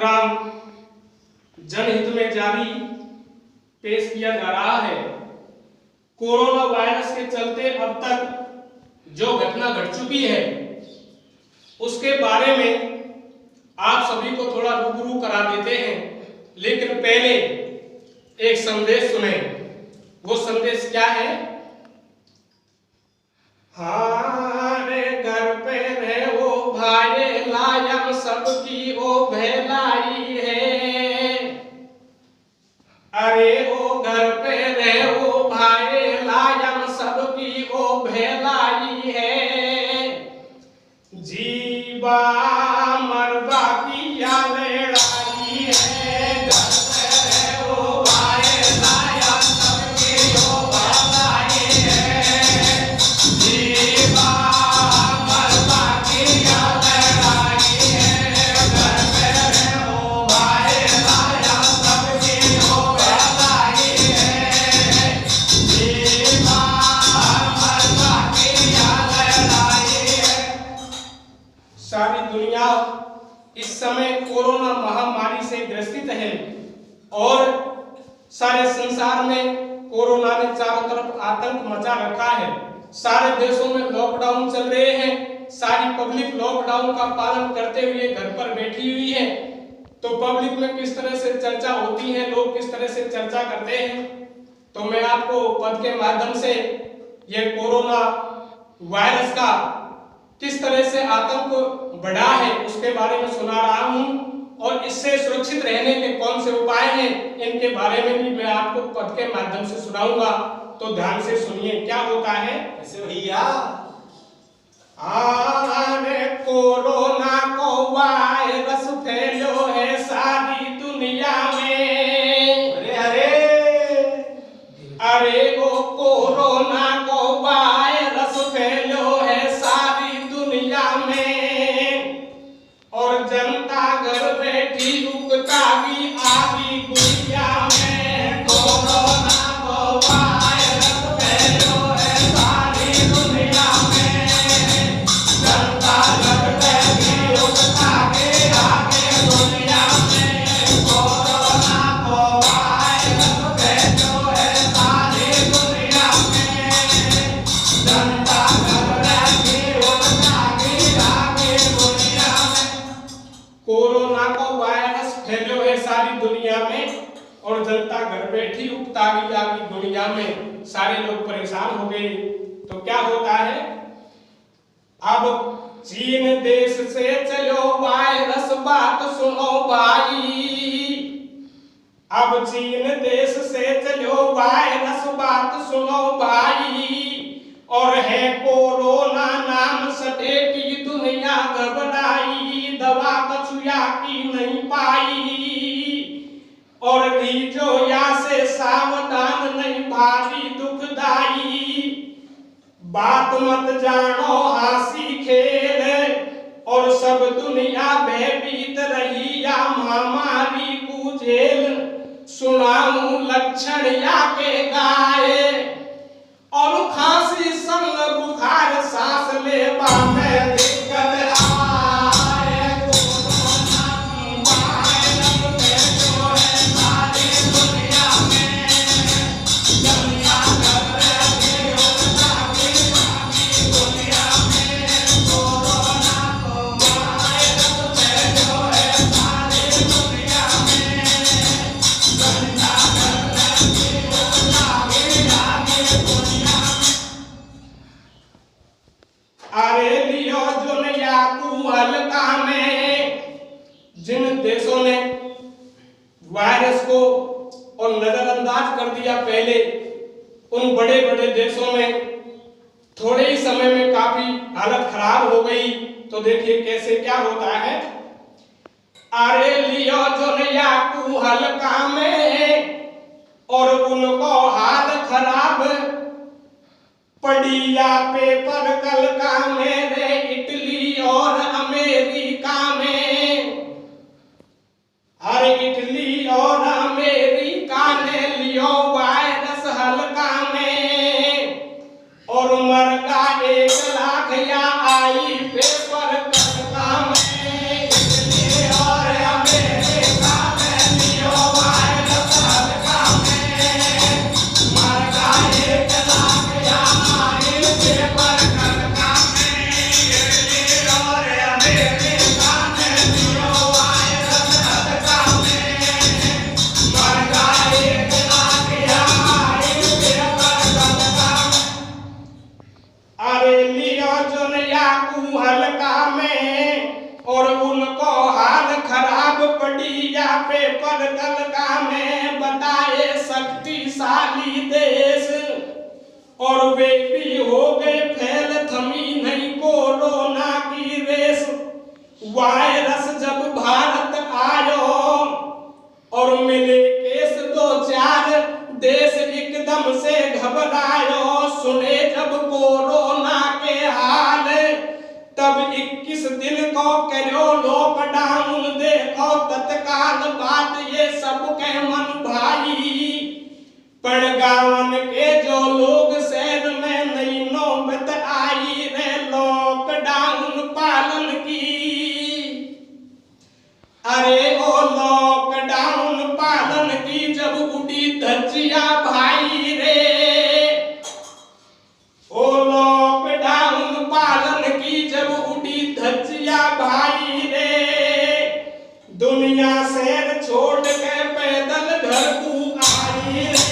Programme जनहित में जारी पेश किया जा रहा है। कोरोना वायरस के चलते अब तक जो घटना घट चुकी है उसके बारे में आप सभी को थोड़ा रूबरू करा देते हैं, लेकिन पहले एक संदेश सुने। वो संदेश क्या है? हारे घर पे रहे वो भाई लायम सबकी वो भलाई है। अरे वो घर पे रहे वो भाई लायम सबकी वो भलाई है। जीवा मरवा की या लड़ाई है। घर पे रहे वो भाई लायम सबकी वो भलाई है। जीवा मरवा की या लड़ाई है। घर पे रहे वो भाई लायम सबकी वो भलाई है। जीवा मरवा की या लड़ाई है। सारी दुनिया इस समय कोरोना महामारी से ग्रसित है और सारे संसार में कोरोना ने चारों तरफ आतंक मचा रखा है। सारे देशों में लॉकडाउन चल रहे हैं। सारी पब्लिक लॉकडाउन का पालन करते हुए घर पर बैठी हुई है। तो पब्लिक में किस तरह से चर्चा होती है, लोग किस तरह से चर्चा करते हैं, तो मैं आपको पद के माध्यम से ये कोरोना वायरस का किस तरह से आतंक बढ़ा है उसके बारे में सुना रहा हूं और इससे सुरक्षित रहने के कौन से उपाय हैं इनके बारे में भी मैं आपको पद के माध्यम से सुनाऊंगा। तो ध्यान से सुनिए क्या होता है। ऐसे भैया आने कोरोना को वायरस फैलो है सारी दुनिया में। अरे अरे अरे वो कोरोना को वायरस फैलो है सारी दुनिया में और जनता घर बैठी उगता भी आगी गुड़िया में। कोरोना को वायरस फैलो है सारी दुनिया में। जनता घर बैठी उगता भी आगी दुनिया में। कोरोना को वायरस फैलो है सारी दुनिया में। जनता घर बैठी उगता भी आगी दुनिया में। कोरोना को वायरस फैलो है सारी दुनिया में और जनता घर बैठी उगता भी आगी दुनिया में। सारे लोग परेशान हो गए। तो क्या होता है? अब चीन देश से चलो वायरस बात सुनो भाई। अब चीन देश से चलो वायरस बात सुनो भाई। और है कोरोना नाम सटे की दुनिया घबराई। दवा कछुआ की नहीं पाई और रीजो या से सावधान नहीं भारी दुखदाई। बात मत जानो हासी खेल और सब दुनिया भयभीत रही या महामारी को झेल। सुनाऊं लक्षण या के गाए और खांसी संग बुखार सांस लेवा में दिक्कत आए। कोरोना की वायरस फैलो है सारी दुनिया में। दुनिया घर बैठी उगता भी आगी दुनिया में। कोरोना को वायरस फैलो है सारी दुनिया में। दुनिया घर बैठी उगता भी आगी दुनिया में। अरे लियो दुनिया को हल्का में। जिन देशों ने वायरस को और नजरअंदाज कर दिया पहले, उन बड़े बड़े देशों में थोड़े ही समय में काफी हालत खराब हो गई। तो देखिए कैसे क्या होता है। अरे लियो दुनिया को हल्का में और उनको हाल खराब पड़ी या पेपर कल का मेरे इटली और अमेरिका में। हर इटली और अमेरिका ने लियो वायरस हल्का में और मर का 1 लाख या आई पेपर कल का में। इटली और अमेरिका और वे भी हो गए फैल, थमी नहीं कोरोना की रेस। वायरस जब भारत आयो और मिले केस दो चार, देश एकदम से घबरायो। सुने जब कोरोना के हाल, तब 21 दिन को करो लॉकडाउन। देखो तत्काल बात ये सब के मन भाई, पर गाँव के जो लोग शहर में नई नौबत आई रे लॉकडाउन पालन की। अरे ओ लॉकडाउन पालन की जब उड़ी धज्जियां भाई रे, ओ लॉकडाउन पालन की जब उड़ी धज्जियां भाई रे। दुनिया शहर छोड़ के पैदल घर को आई रे,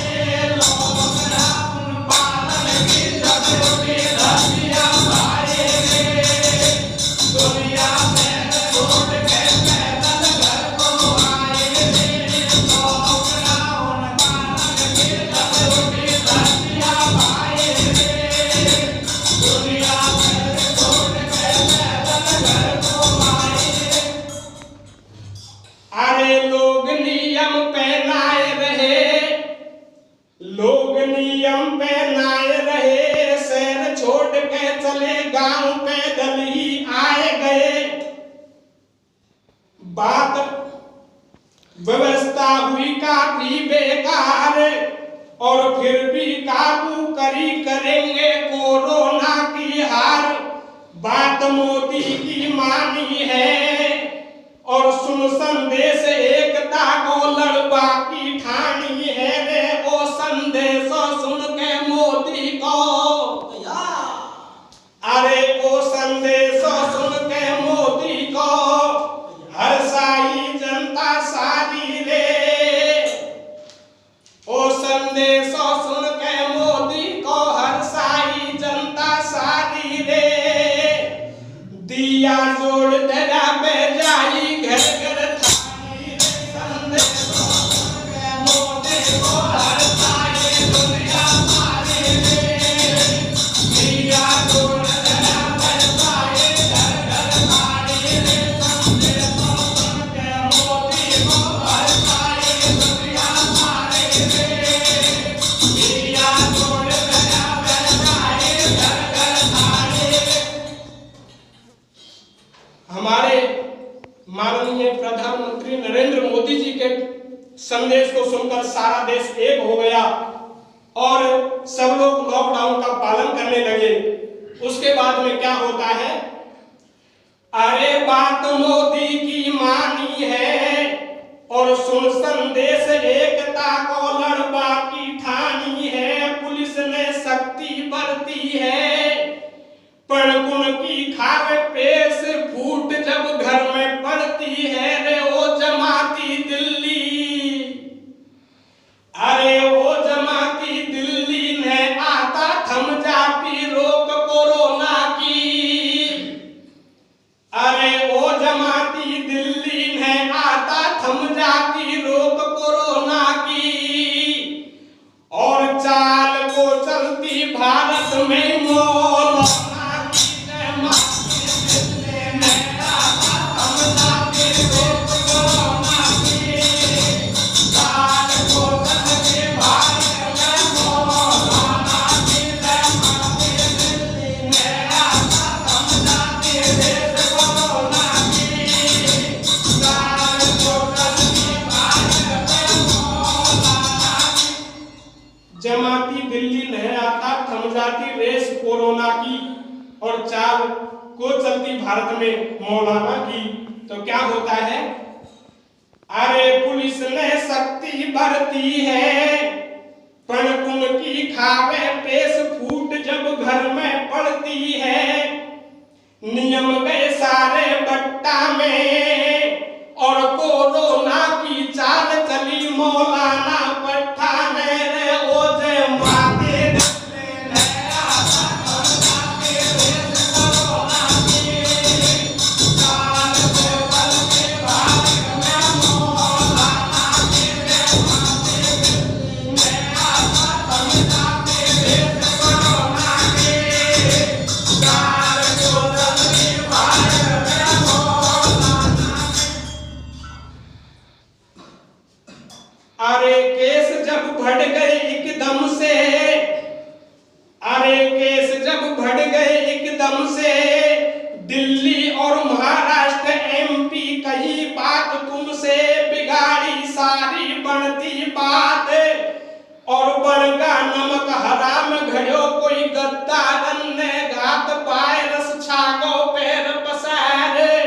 लॉकडाउन पालन की जब उड़ी धज्जियां भाई रे। दुनिया शहर छोड़ के पैदल घर को आई रे, लॉकडाउन पालन की जब उड़ी धज्जियां भाई रे। दुनिया शहर छोड़ के पैदल घर को आई रे। अरे लोग नियम पहनाए रहे, लोग नियम पहनाए रहे, शहर छोड़ के चले गांव पैदल ही आए गए। बात व्यवस्था हुई काफी बेकार, और फिर भी काबू करेंगे कोरोना की हार। बात मोदी की मानी है और सुन संदेश एकता को लड़वा की ठानी है रे। ओ संदेश सुन के मोदी को, अरे ओ संदेश सुन के मोदी को, हर्षाई जनता सारी रे। ओ संदेश सुन के मोदी को, हर्षाई जनता सारी रे। दिया जोड़ दरा में जाई घर घर थानी रे। संदेश सुन के मोदी को, हर्षाई दुनिया सारी रे। दिया जोड़ दरा में जाई घर घर थानी रे। संदेश सुन के मोदी को, हर्षाई दुनिया सारी रे। दिया जोड़ दरा में जाई घर घर थानी रे। हमारे माननीय प्रधानमंत्री नरेंद्र मोदी जी के संदेश को सुनकर सारा देश एक हो गया और सब लोग लॉकडाउन का पालन करने लगे। उसके बाद में क्या होता है, अरे बात मोदी की मानी है और सुन संदेश एकता को लड़वा की ठानी है। पुलिस ने सख्ती बरती है, पर गुण की खावे पेश फूट जब घर में पड़ती है रे। ओ जमाती दिल्ली, अरे ओ जमाती दिल्ली ने आता थम जाती रोक कोरोना की। अरे ओ जमाती दिल्ली ने आता थम जाती रोक कोरोना की। और चाल को चलती भारत में मौलाना की जमाती दिल्ली ने आता थम जाती रोक कोरोना की। चाल को चलती भारत में मौलाना की जमाती दिल्ली ने आता थम जाती रोक कोरोना की। चाल को चलती भारत में मौलाना की। जमाती दिल्ली नहीं आता थम जाती रेस कोरोना की, और चाल को चलती भारत में मौलाना की। तो क्या होता है, अरे पुलिस ने सख्ती बरती है, पण गुण की खावे पेश फूट जब घर में पड़ती है। नियम गए सारे बट्टा में और कोरोना की चाल चली मौलाना पठान रे। ओ जय माते दिल्ली ने आता थम जाती रेस कोरोना की। चाल को चलती भारत में मौलाना की जय माते दिल्ली ने आता थम जाती रेस कोरोना अरे केस जब बढ़ गए एकदम से, अरे केस जब बढ़ गए एकदम से, दिल्ली और महाराष्ट्र एमपी कही बात तुमसे, बिगाड़ी सारी बनती बात, और बनगा नमक हराम घड़ो कोई गद्दारन ने घात पाए रस छागो पैर पसारे,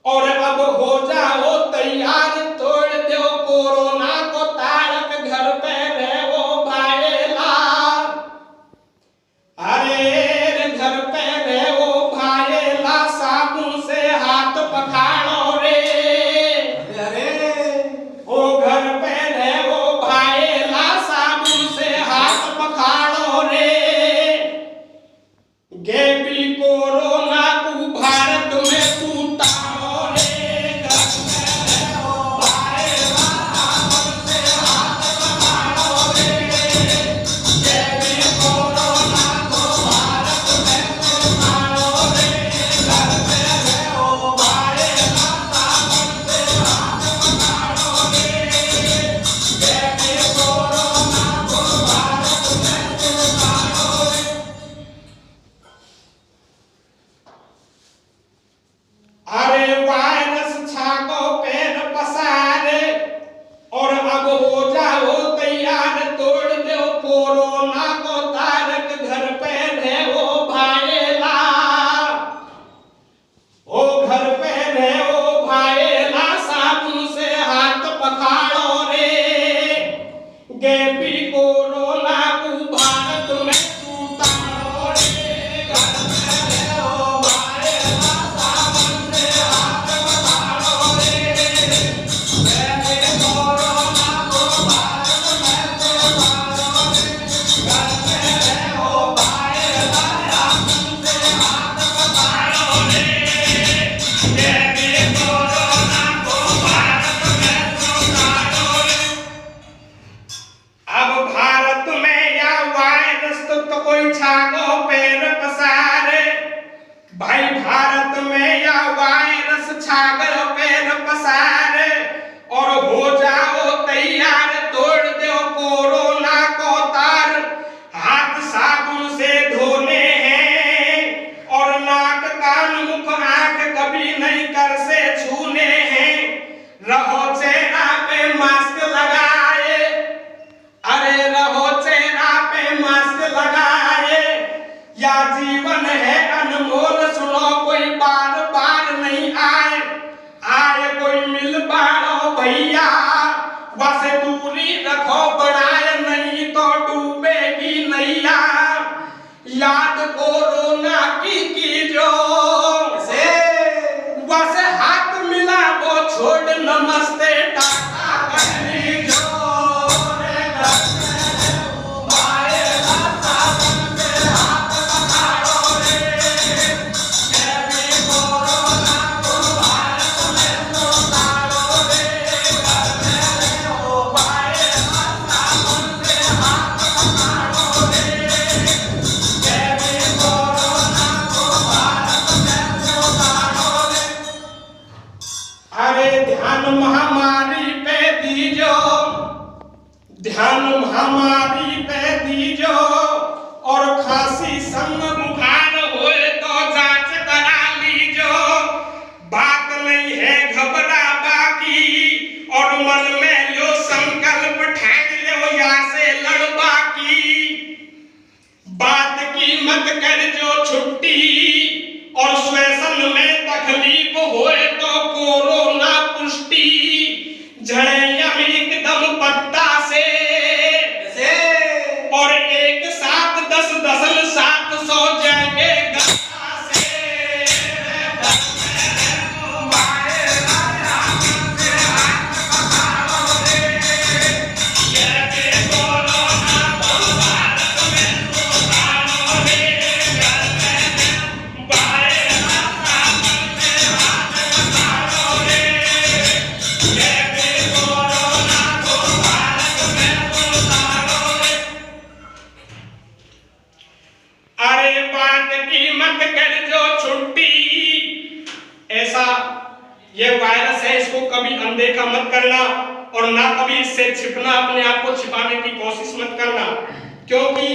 और अब हो जाओ तैयार तोड़ दो कोरोना को तारक घर पे रहो भाईला, अरे घर पे रहो भाईला, साबुन से हाथ पखाड़ो रे, अरे ओ घर पे रहो भाईला, साबुन से हाथ पखाड़ो रे, गेबी कोरोना को भारत में तू ध्यान महामारी पे दीजो, और खांसी संग बुखार होए तो जांच करा लीजो, बात नहीं है घबरा बाकी, और मन में लो संकल्प ठान लो या से लड़वा की, बात की मत कर जो छुट्टी, और श्वसन में तकलीफ होए तो कोरोना पुष्टि, झड़े एकदम पत्ता से, और एक साथ 10 दशल 700 जाएंगे गत्ता से। Yeah. कभी इससे छिपना, अपने आप को छिपाने की कोशिश मत करना, क्योंकि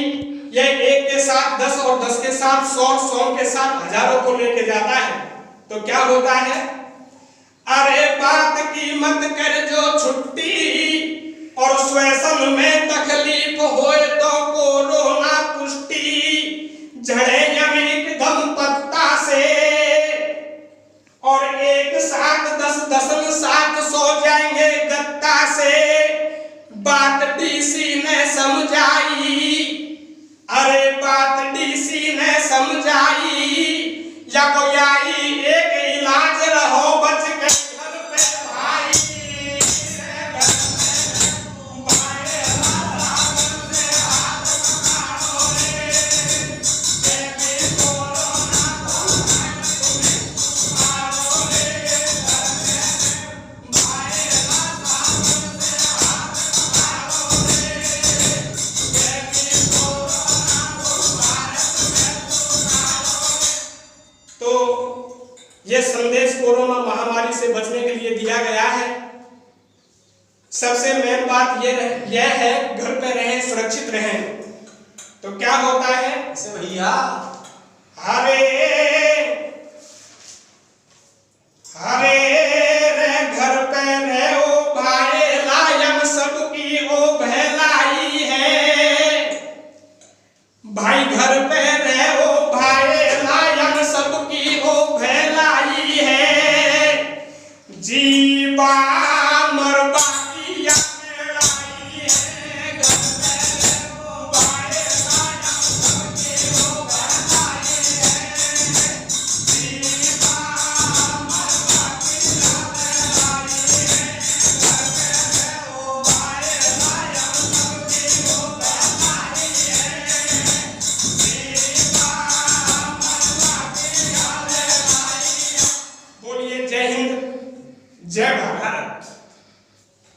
यह 1 के साथ 10 और 10 के साथ 100, 100 के साथ हजारों को लेके जाता है। तो क्या होता है, अरे बात की मत कर जो छुट्टी, और श्वसन में तकलीफ होए तो कोरोना पुष्टि, झड़े यम दम पत्ता से, और एक साथ 10 दसन साथ सो जाएंगे गत्ता से, बात डीसी ने समझाई, अरे बात डीसी ने समझाई, या कोई आई एक इलाज रहो बच के घर पे भाई, यह संदेश कोरोना महामारी से बचने के लिए दिया गया है। सबसे मेन बात यह है, घर पे रहें, सुरक्षित रहें। तो क्या होता है भैया, हरे हरे रे घर पे रहो